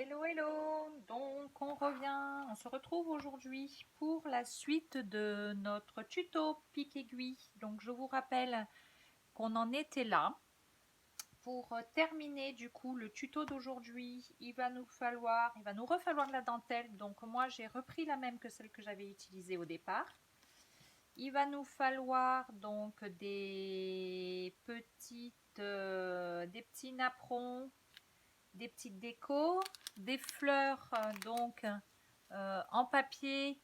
Hello, hello! Donc, on se retrouve aujourd'hui pour la suite de notre tuto pique-aiguille. Donc, je vous rappelle qu'on en était là. Pour terminer du coup le tuto d'aujourd'hui, il va nous refalloir de la dentelle. Donc, moi, j'ai repris la même que celle que j'avais utilisée au départ. Il va nous falloir donc des petits napperons, des petites décos, des fleurs donc en papier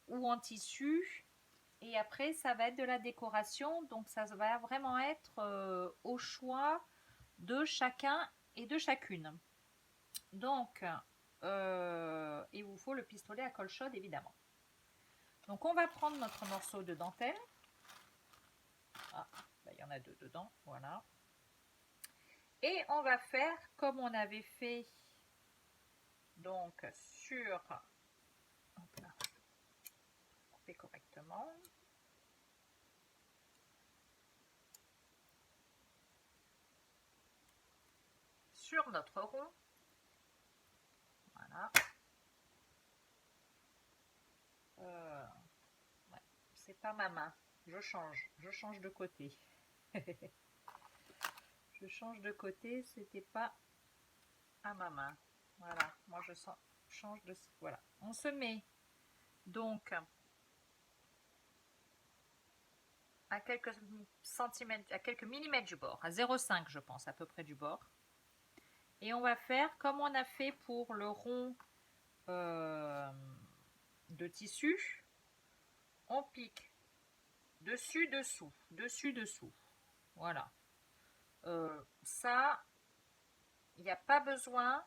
ou en tissu. Et après, ça va être de la décoration. Donc, ça va vraiment être au choix de chacun et de chacune. Donc, il vous faut le pistolet à colle chaude, évidemment. Donc, on va prendre notre morceau de dentelle. Ah, bah, il y en a deux dedans, voilà. Et on va faire comme on avait fait donc sur... Hop là, couper correctement. Sur notre rond. Voilà. Ouais, c'est pas ma main. Je change de côté. Je change de côté, c'était pas à ma main. Voilà, moi je change de... Voilà, on se met donc à quelques centimètres, à quelques millimètres du bord, à 0,5 je pense à peu près du bord. Et on va faire comme on a fait pour le rond de tissu. On pique dessus, dessous, dessus, dessous. Voilà. Ça, il n'y a pas besoin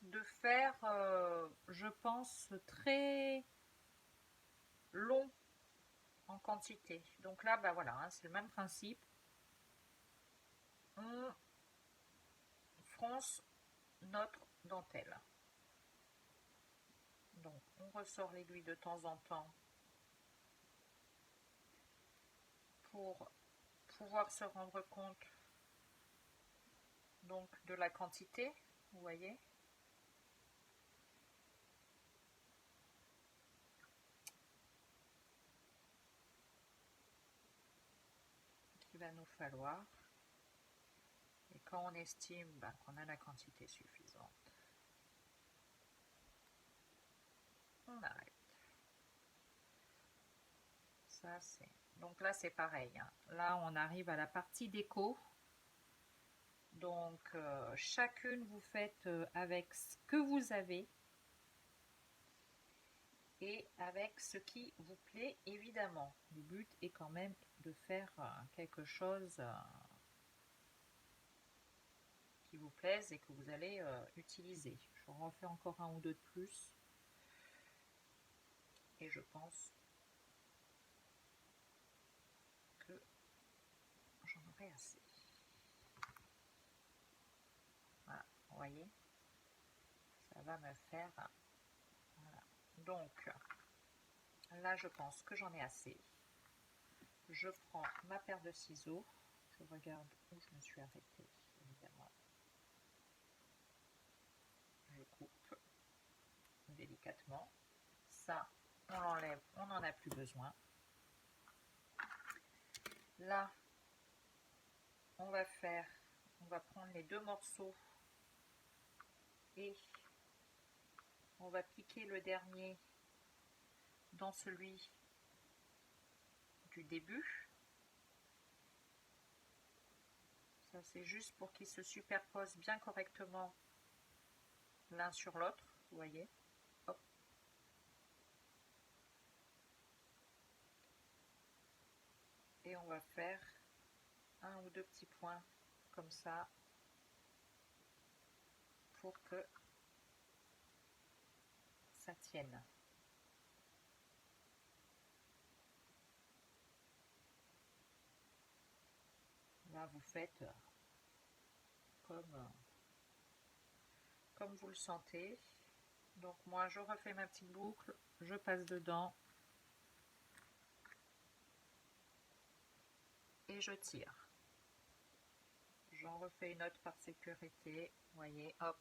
de faire, je pense, très long en quantité. Donc là, bah voilà, hein, c'est le même principe. On fronce notre dentelle. Donc, on ressort l'aiguille de temps en temps pour pouvoir se rendre compte donc de la quantité, vous voyez. Qu'il va nous falloir. Et quand on estime qu'on a la quantité suffisante, on arrête. Ça c'est... Donc là c'est pareil. Hein. Là on arrive à la partie déco. Donc chacune vous faites avec ce que vous avez et avec ce qui vous plaît évidemment. Le but est quand même de faire quelque chose qui vous plaise et que vous allez utiliser. Je refais encore un ou deux de plus et je pense que j'en aurai assez. Voilà, vous voyez, ça va me faire... Voilà. Donc, là, je pense que j'en ai assez. Je prends ma paire de ciseaux. Je regarde où je me suis arrêtée, évidemment. Je coupe délicatement. Ça, on l'enlève, on n'en a plus besoin. Là, on va prendre les deux morceaux et on va piquer le dernier dans celui du début. Ça c'est juste pour qu'ils se superposent bien correctement l'un sur l'autre, vous voyez. Hop. Et on va faire un ou deux petits points comme ça pour que ça tienne. Là vous faites comme vous le sentez. Donc moi je refais ma petite boucle, je passe dedans et je tire. J'en refais une autre par sécurité, vous voyez, hop,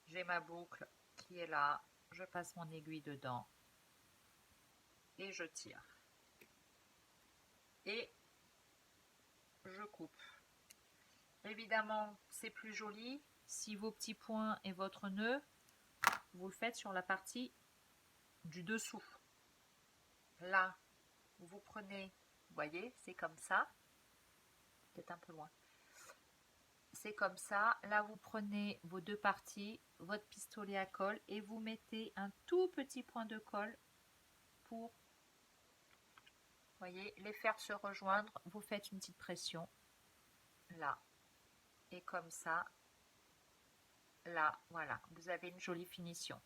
J'ai ma boucle qui est là. Je passe mon aiguille dedans. Et je tire. Et je coupe. Évidemment, c'est plus joli si vos petits points et votre nœud, vous le faites sur la partie du dessous. Là, vous prenez, vous voyez, c'est comme ça. Peut-être un peu loin. C'est comme ça. Là, vous prenez vos deux parties, votre pistolet à colle et vous mettez un tout petit point de colle pour, voyez, les faire se rejoindre. Vous faites une petite pression là. Et comme ça, là, voilà, vous avez une jolie finition.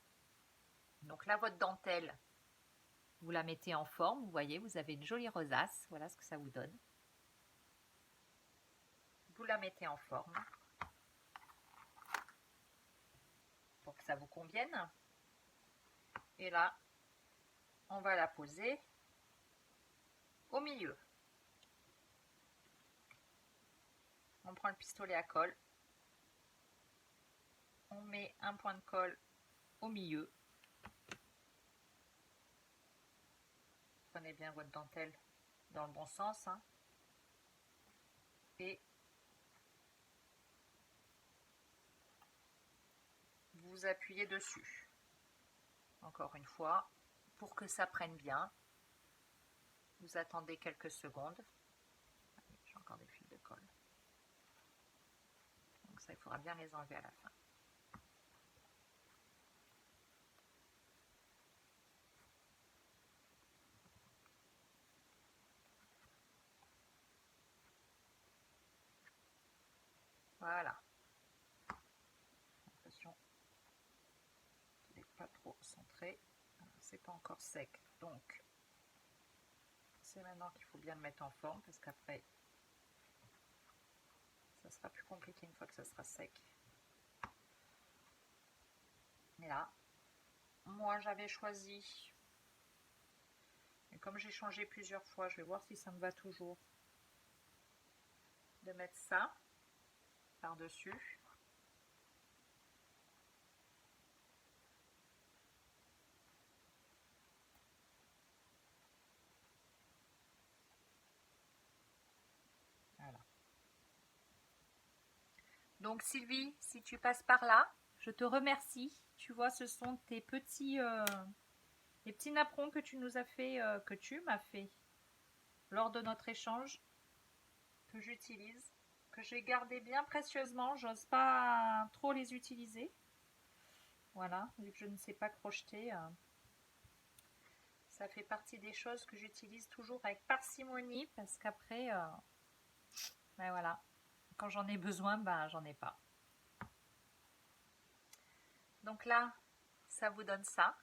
Donc là, votre dentelle, vous la mettez en forme. Vous voyez, vous avez une jolie rosace. Voilà ce que ça vous donne. Vous la mettez en forme pour que ça vous convienne. Et là, on va la poser au milieu. On prend le pistolet à colle. On met un point de colle au milieu. Prenez bien votre dentelle dans le bon sens. Hein. Et vous appuyez dessus. Encore une fois, pour que ça prenne bien, vous attendez quelques secondes. J'ai encore des fils de colle. Donc ça, il faudra bien les enlever à la fin. Voilà. J'ai l'impression qu'il n'est pas trop centré. C'est pas encore sec. Donc, c'est maintenant qu'il faut bien le mettre en forme parce qu'après, ça sera plus compliqué une fois que ça sera sec. Et là, moi j'avais choisi, et comme j'ai changé plusieurs fois, je vais voir si ça me va toujours, de mettre ça par-dessus. Voilà. Donc Sylvie, si tu passes par là, je te remercie. Tu vois, ce sont tes petits, les petits napperons que tu nous as fait, que tu m'as fait lors de notre échange, que j'utilise, que j'ai gardé bien précieusement. J'ose pas trop les utiliser. Voilà, vu que je ne sais pas crocheter. Ça fait partie des choses que j'utilise toujours avec parcimonie parce qu'après, ben voilà, quand j'en ai besoin, ben j'en ai pas. Donc là, ça vous donne ça.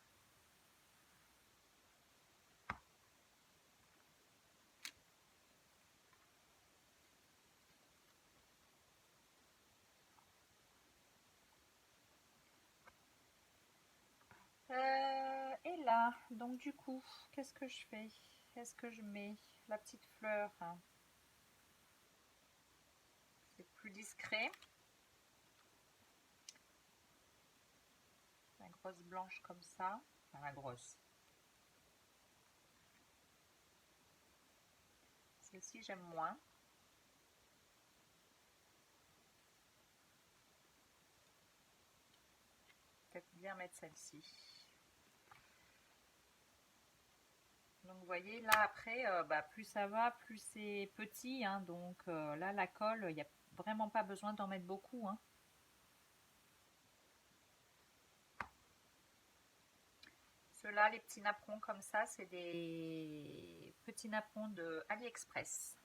Et là, donc du coup, qu'est-ce que je fais? Est-ce que je mets la petite fleur? Hein. C'est plus discret. La grosse blanche comme ça. Enfin, la grosse. Celle-ci, j'aime moins. Peut-être bien mettre celle-ci. Donc vous voyez, là après, plus ça va, plus c'est petit. Hein, donc là, la colle, il n'y a vraiment pas besoin d'en mettre beaucoup. Hein. Ceux-là, les petits napperons comme ça, c'est des petits napperons de AliExpress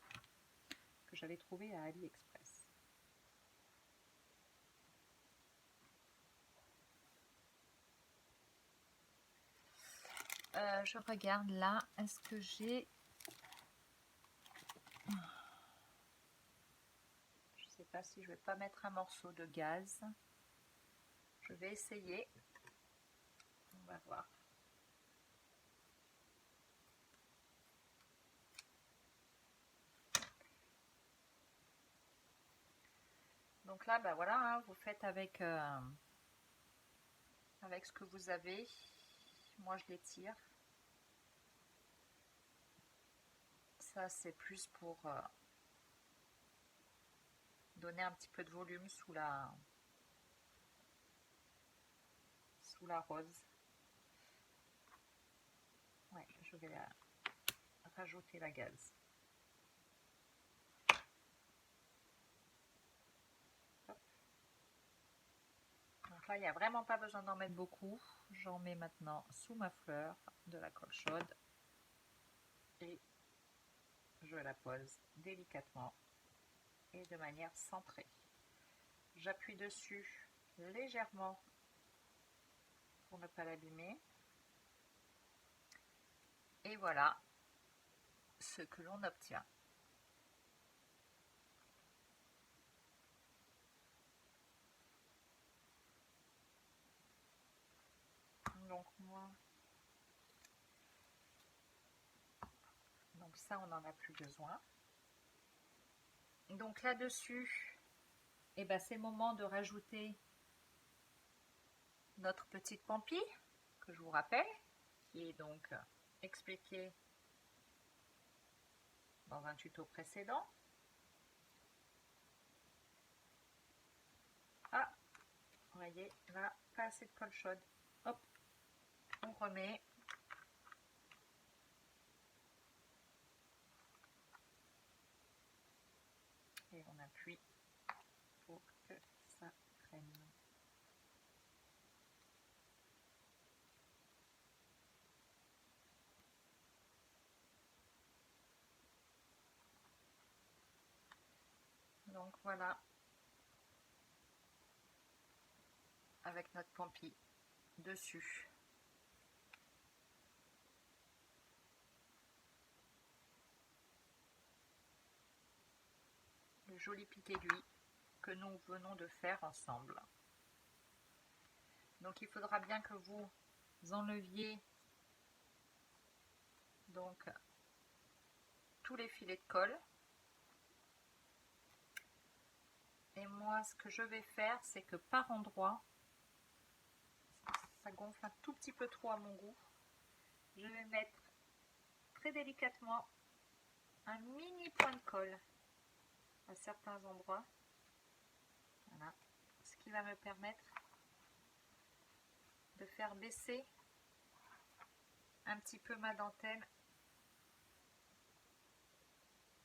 que j'avais trouvé à AliExpress. Je regarde là, est-ce que j'ai... Je sais pas si je vais pas mettre un morceau de gaz. Je vais essayer. On va voir. Donc là, ben voilà, hein, vous faites avec avec ce que vous avez. Moi, je les tire. Ça, c'est plus pour donner un petit peu de volume sous la rose. Ouais, je vais rajouter la gaze. Hop. Donc là, il n'y a vraiment pas besoin d'en mettre beaucoup. J'en mets maintenant sous ma fleur de la colle chaude et je la pose délicatement et de manière centrée. J'appuie dessus légèrement pour ne pas l'abîmer. Et voilà ce que l'on obtient. Donc ça, on n'en a plus besoin. Donc là-dessus, eh ben, c'est le moment de rajouter notre petite pampille, que je vous rappelle, qui est donc expliquée dans un tuto précédent. Ah, vous voyez, là, pas assez de colle chaude. Hop, on remet. Et on appuie pour que ça prenne. Donc voilà, avec notre pampille dessus. Le joli pic aiguille que nous venons de faire ensemble. Donc il faudra bien que vous enleviez donc tous les filets de colle. Et moi, ce que je vais faire, c'est que par endroit, ça gonfle un tout petit peu trop à mon goût, je vais mettre très délicatement un mini point de colle à certains endroits. Voilà, ce qui va me permettre de faire baisser un petit peu ma dentelle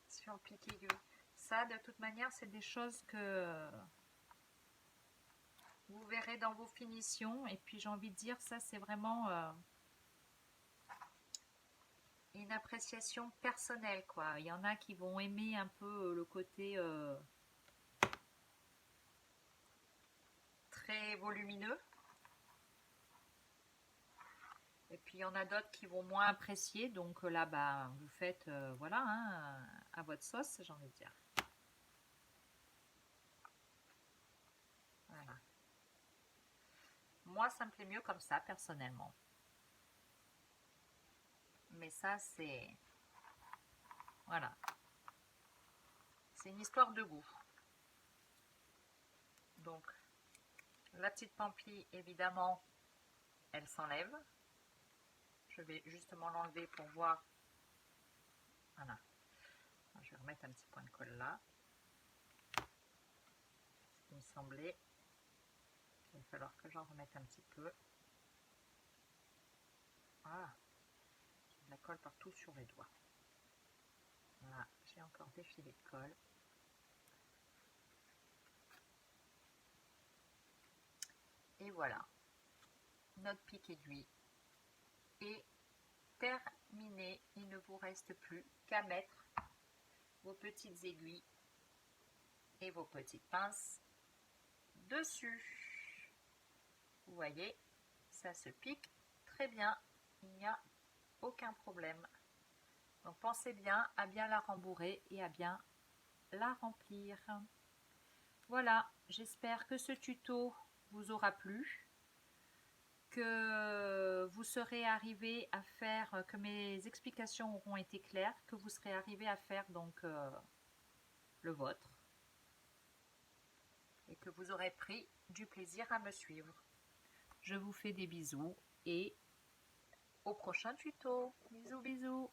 sur le pic aiguille. Ça, de toute manière, c'est des choses que vous verrez dans vos finitions. Et puis, j'ai envie de dire, ça, c'est vraiment une appréciation personnelle, quoi. Il y en a qui vont aimer un peu le côté très volumineux. Et puis, il y en a d'autres qui vont moins apprécier. Donc là, bah, vous faites, voilà, hein, à votre sauce, j'ai envie de dire. Voilà. Moi, ça me plaît mieux comme ça, personnellement. Mais ça, c'est... Voilà. C'est une histoire de goût. Donc, la petite pampille, évidemment, elle s'enlève. Je vais justement l'enlever pour voir. Voilà. Je vais remettre un petit point de colle là. Il me semblait. Il va falloir que j'en remette un petit peu. Voilà. J'ai de la colle partout sur les doigts. Là, j'ai encore des filets de colle. Et voilà. Notre pic aiguille est terminé. Il ne vous reste plus qu'à mettre vos petites aiguilles et vos petites pinces dessus. Vous voyez, ça se pique très bien. Il n'y a aucun problème. Donc pensez bien à bien la rembourrer et à bien la remplir. Voilà, j'espère que ce tuto vous aura plu, que vous serez arrivé à faire, que mes explications auront été claires, que vous serez arrivé à faire donc le vôtre et que vous aurez pris du plaisir à me suivre. Je vous fais des bisous et au prochain tuto. Bisous bisous.